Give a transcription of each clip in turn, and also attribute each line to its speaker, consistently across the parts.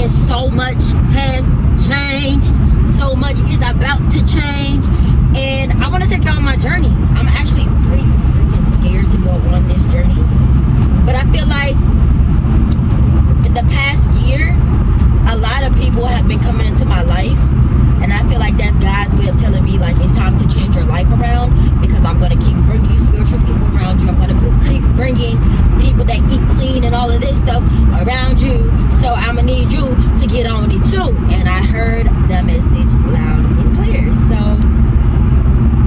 Speaker 1: because so much has changed. So much is about to change, and I want to take y'all on my journey. I'm actually pretty freaking scared to go on this journey, but I feel like in the past year, a lot of people have been coming into my life, and I feel like that's God's way of telling me, like, it's time to change your life around, because I'm going to keep bringing spiritual people around you. I'm going to keep bringing people that eat clean and all of this stuff around you, so I'm going to need you to get on it too. And I heard the message loud and clear. So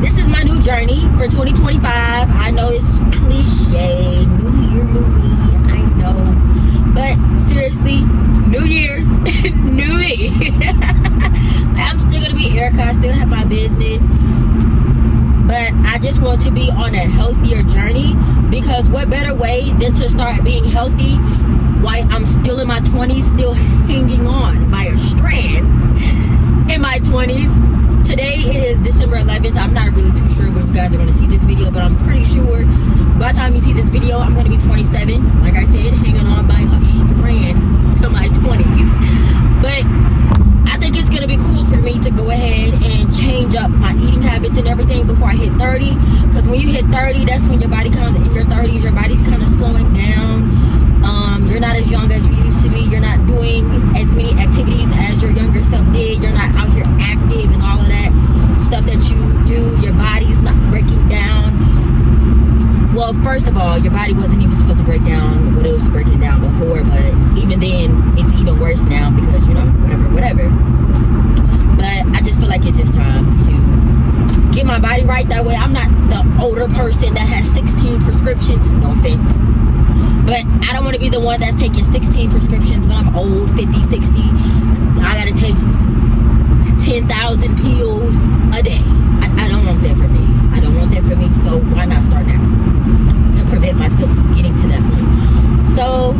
Speaker 1: this is my new journey for 2025. I know it's cliche, new year, new me, I know, but seriously, new year, new me. I'm still gonna be Erica. I still have my business, but I just want to be on a healthier journey, because what better way than to start being healthy while I'm still in my 20s, still hanging on by a strand in my 20s. Today it is December 11th. I'm not really too sure when you guys are going to see this video, but I'm pretty sure by the time you see this video, I'm going to be 27. Like I said, hanging on by a strand to my 20s. But I think it's going to be cool for me to go ahead and change up my eating habits and everything before I hit 30. Because when you hit 30, that's when your body kind of, in your 30s, your body's kind of slowing down. You're not as young as you used to be. You're not doing as many activities as your younger self did. You're not out here active and all of that stuff that you do. Your body's not breaking down. Well, first of all, your body wasn't even supposed to break down what it was breaking down before, but even then, it's even worse now because, you know, whatever. But I just feel like it's just time to get my body right. That way, I'm not the older person that has 16 prescriptions. No offense. But I don't want to be the one that's taking 16 prescriptions when I'm old, 50, 60. I got to take 10,000 pills a day. I don't want that for me. I don't want that for me, so why not start now? To prevent myself from getting to that point. So,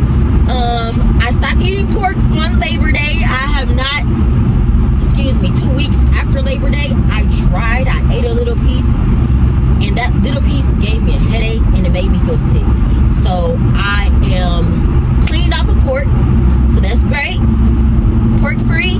Speaker 1: I stopped eating pork on Labor Day. I have not, 2 weeks after Labor Day, I ate a little piece, and that little piece gave me a headache, and it made me feel sick. So I am cleaned off of pork, so that's great. Pork free.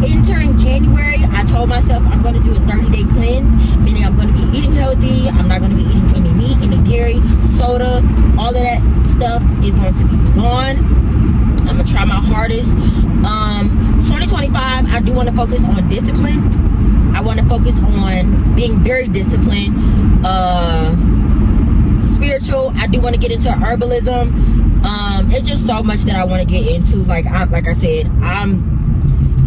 Speaker 1: Entering January, I told myself I'm going to do a 30-day cleanse, meaning I'm going to be eating healthy. I'm not going to be eating any meat, any dairy, soda, all of that stuff is going to be gone. I'm going to try my hardest. 2025, I do want to focus on discipline. I want to focus on being very disciplined. Spiritual, I do want to get into herbalism. It's just so much that I want to get into. Like I said, I'm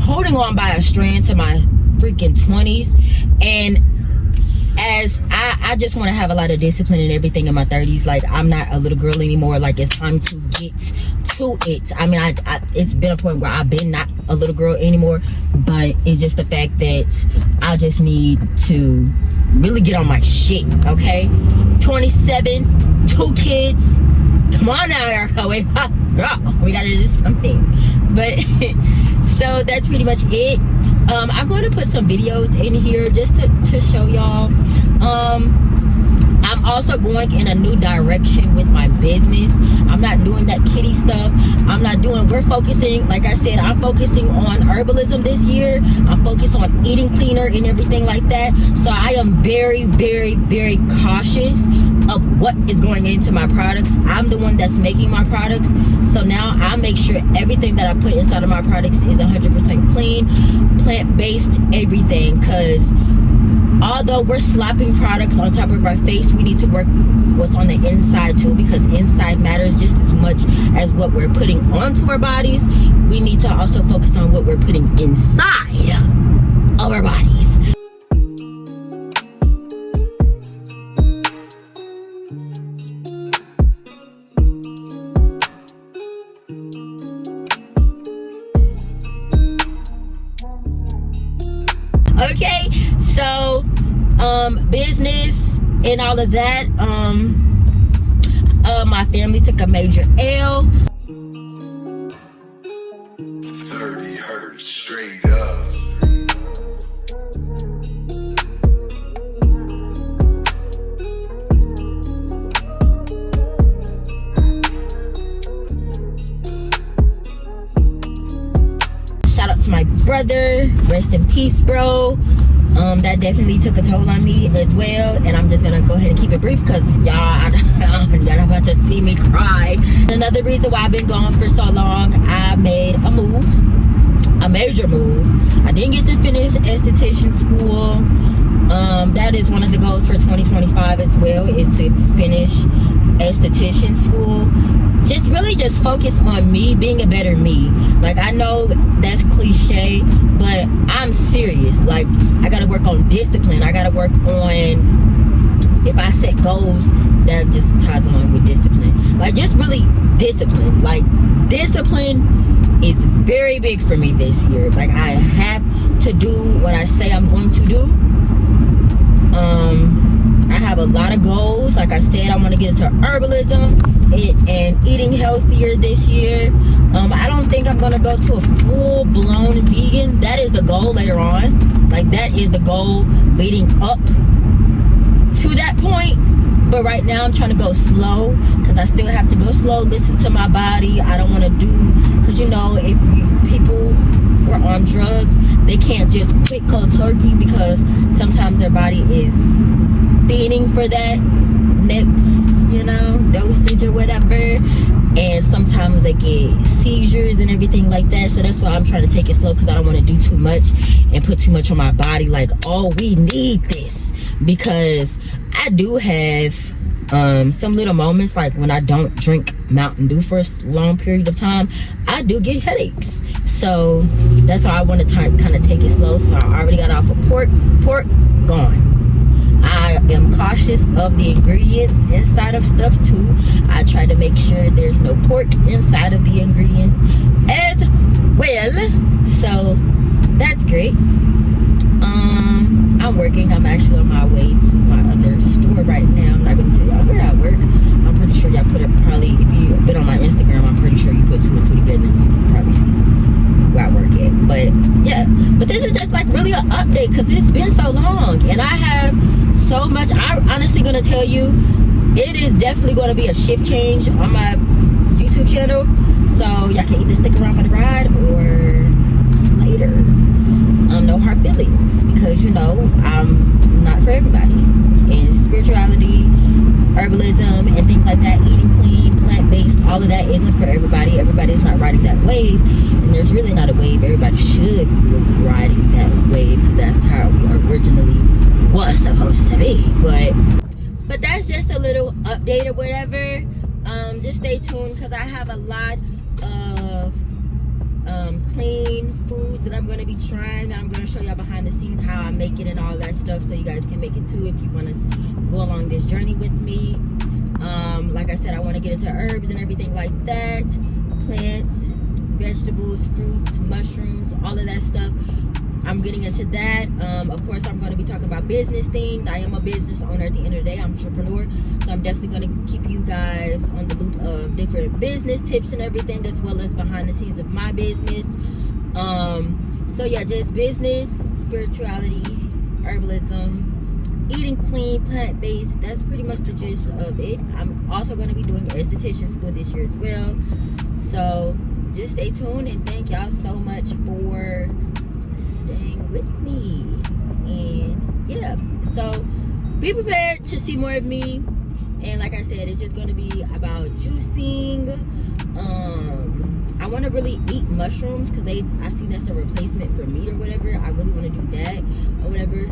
Speaker 1: holding on by a strand to my freaking 20s, and as I just want to have a lot of discipline and everything in my 30s. Like, I'm not a little girl anymore. Like, it's time to get to it. I mean, it's been a point where I've been not a little girl anymore, but it's just the fact that I just need to really get on my shit. Okay, 27, 2 kids. Come on now, Erica. Girl, we gotta do something. But so that's pretty much it. I'm going to put some videos in here just to show y'all. I'm also going in a new direction with my business. I'm not doing that kitty stuff. We're focusing, like I said, I'm focusing on herbalism this year. I'm focused on eating cleaner and everything like that. So I am very, very, very cautious of what is going into my products. I'm the one that's making my products. So now I make sure everything that I put inside of my products is 100% clean, plant-based, everything. Because although we're slapping products on top of our face, we need to work what's on the inside too, because inside matters just as much as what we're putting onto our bodies. We need to also focus on what we're putting inside of our bodies. Okay, so business and all of that, my family took a major L.
Speaker 2: 30 hertz straight up.
Speaker 1: brother. Rest in peace, bro. That definitely took a toll on me as well. And I'm just gonna go ahead and keep it brief because y'all about to see me cry. Another reason why I've been gone for so long, I made a move, a major move. I didn't get to finish esthetician school. That is one of the goals for 2025 as well, is to finish esthetician school. Just focus on me being a better me. Like, I know that's cliche, but I'm serious. Like, I gotta work on discipline. I gotta work on, if I set goals, that just ties along with discipline. Like, just really discipline. Like, discipline is very big for me this year. Like, I have to do what I say I'm going to do. I have a lot of goals. Like I said, I want to get into herbalism and eating healthier this year. I don't think I'm going to go to a full-blown vegan. That is the goal later on. Like, that is the goal leading up to that point. But right now, I'm trying to go slow because I still have to go slow, listen to my body. I don't want to do, because, you know, if people were on drugs, they can't just quit cold turkey because sometimes their body is feeding for that next, you know, dosage or whatever, and sometimes they get seizures and everything like that. So that's why I'm trying to take it slow, because I don't want to do too much and put too much on my body. Like, oh, we need this, because I do have some little moments, like when I don't drink Mountain Dew for a long period of time, I do get headaches. So that's why I want to kind of take it slow. So I already got off of pork gone. I am cautious of the ingredients inside of stuff too. I try to make sure there's no pork inside of the ingredients as well. So that's great. I'm working. I'm actually on my way to my other store right now. I'm not going to tell y'all where I work. I'm pretty sure y'all put it, probably, if you've been on my Instagram, I'm pretty sure you put 2 and 2 together, and you can probably see where I work at. But yeah, but this is just like really an update because it's been so long and I have so much. I'm honestly going to tell you, it is definitely going to be a shift change on my YouTube channel. So y'all can either stick around for the ride or see you later. No hard feelings, because, you know, I'm not for everybody. And spirituality, herbalism, and things like that, eating clean, plant-based, all of that isn't for everybody. Everybody's not riding that wave, and there's really not a wave. Everybody should be riding that wave, because that's how we originally was supposed to be. But that's just a little update or whatever. Just stay tuned, because I have a lot of clean foods that I'm going to be trying. I'm going to show y'all behind the scenes how I make it and all that stuff, so you guys can make it too if you want to go along this journey with me. Like I said, I want to get into herbs and everything like that, plants, vegetables, fruits, mushrooms, all of that stuff. I'm getting into that. Of course, I'm going to be talking about business things. I am a business owner at the end of the day. I'm an entrepreneur. So I'm definitely going to keep you guys on the loop of different business tips and everything, as well as behind the scenes of my business. So yeah, just business, spirituality, herbalism, eating clean, plant-based. That's pretty much the gist of it. I'm also going to be doing esthetician school this year as well. So just stay tuned, and thank y'all so much for staying with me. And yeah, so be prepared to see more of me. And like I said, it's just going to be about juicing. I want to really eat mushrooms, because I see that's a replacement for meat or whatever. I really want to do that or whatever.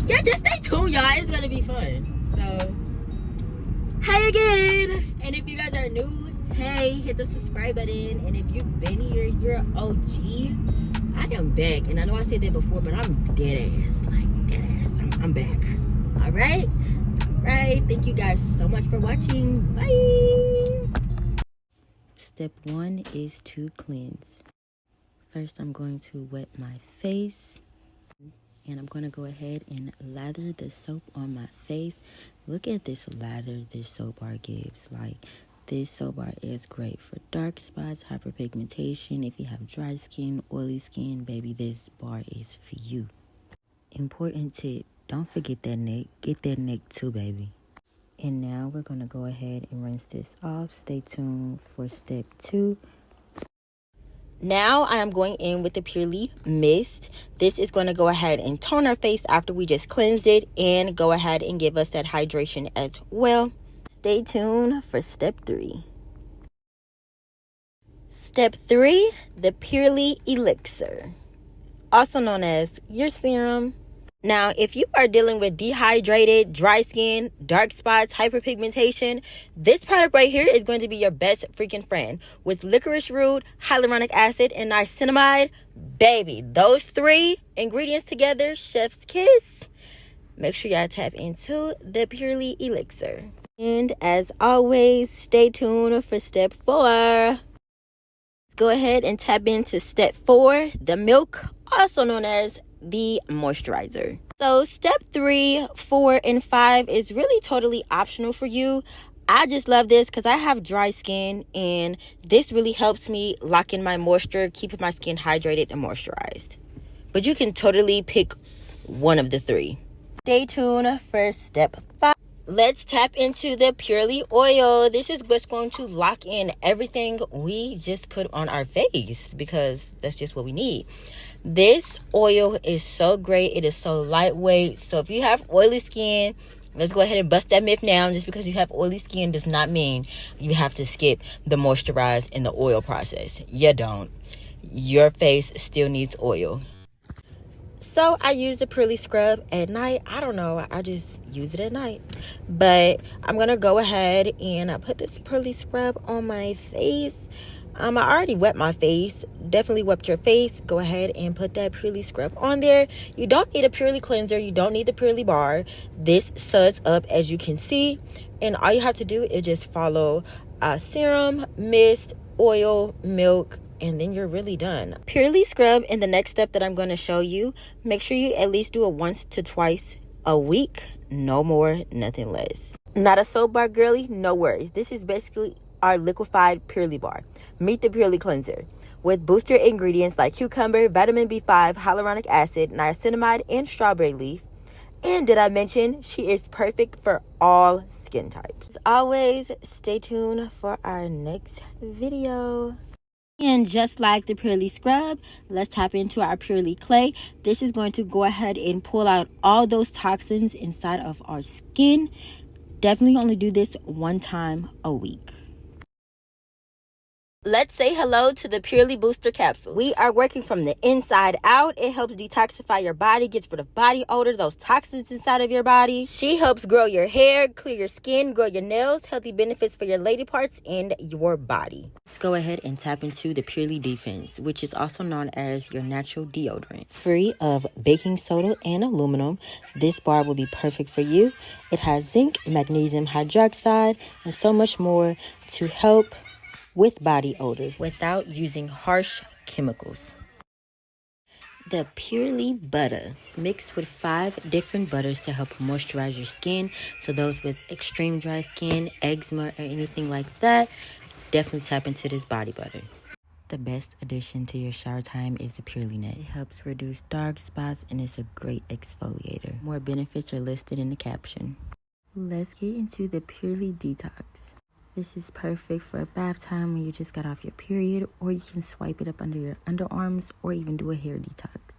Speaker 1: Yeah, just stay tuned, y'all. It's going to be fun. So hey again, and if you guys are new, hey, hit the subscribe button. And if you've been here, you're an OG. I am back, and I know I said that before, but I'm dead ass, like dead ass. I'm back. All right. Thank you guys so much for watching. Bye. Step 1 is to cleanse. First, I'm going to wet my face, and I'm going to go ahead and lather the soap on my face. Look at this lather this soap bar gives. Like, this soap bar is great for dark spots, hyperpigmentation. If you have dry skin, oily skin, baby, this bar is for you. Important tip, don't forget that neck. Get that neck too, baby. And now we're going to go ahead and rinse this off. Stay tuned for step 2. Now I am going in with the Purely Mist. This is going to go ahead and tone our face after we just cleansed it and go ahead and give us that hydration as well. Stay tuned for step 3. Step 3, the Purely Elixir, also known as your serum. Now, if you are dealing with dehydrated, dry skin, dark spots, hyperpigmentation, this product right here is going to be your best freaking friend. With licorice root, hyaluronic acid, and niacinamide, baby, those 3 ingredients together, chef's kiss. Make sure y'all tap into the Purely Elixir. And as always, stay tuned for step 4. Go ahead and tap into step 4, the milk, also known as the moisturizer. So step 3, 4, and 5 is really totally optional for you. I just love this because I have dry skin, and this really helps me lock in my moisture, keeping my skin hydrated and moisturized. But you can totally pick one of the 3. Stay tuned for step 5. Let's tap into the Purely oil. This is what's going to lock in everything we just put on our face, because that's just what we need. This oil is so great. It is so lightweight. So if you have oily skin, let's go ahead and bust that myth now. Just because you have oily skin does not mean you have to skip the moisturize and the oil process. You don't. Your face still needs oil. So I use the Purely scrub at night. I don't know, I just use it at night. But I'm gonna go ahead and put this Purely scrub on my face. I already wet my face. Definitely wet your face. Go ahead and put that Purely scrub on there. You don't need a Purely cleanser. You don't need the Purely bar. This suds up, as you can see. And all you have to do is just follow serum, mist, oil, milk, and then you're really done. Purely scrub in the next step that I'm going to show you. Make sure you at least do it once to twice a week. No more, nothing less. Not a soap bar girly? No worries. This is basically our liquefied Purely bar. Meet the Purely cleanser with booster ingredients like cucumber, vitamin B5, hyaluronic acid, niacinamide, and strawberry leaf. And did I mention she is perfect for all skin types? As always, stay tuned for our next video. And just like the Purely scrub, let's tap into our Purely clay. This is going to go ahead and pull out all those toxins inside of our skin. Definitely only do this one time a week. Let's say hello to the Purely Booster Capsules. We are working from the inside out. It helps detoxify your body, gets rid of body odor, those toxins inside of your body. She helps grow your hair, clear your skin, grow your nails, healthy benefits for your lady parts and your body. Let's go ahead and tap into the Purely Defense, which is also known as your natural deodorant. Free of baking soda and aluminum, this bar will be perfect for you. It has zinc, magnesium hydroxide, and so much more to help with body odor without using harsh chemicals. The Purely Butter, mixed with 5 different butters to help moisturize your skin. So those with extreme dry skin, eczema, or anything like that, definitely tap into this body butter. The best addition to your shower time is the Purely Net. It helps reduce dark spots and it's a great exfoliator. More benefits are listed in the caption. Let's get into the Purely Detox. This is perfect for a bath time when you just got off your period, or you can swipe it up under your underarms or even do a hair detox.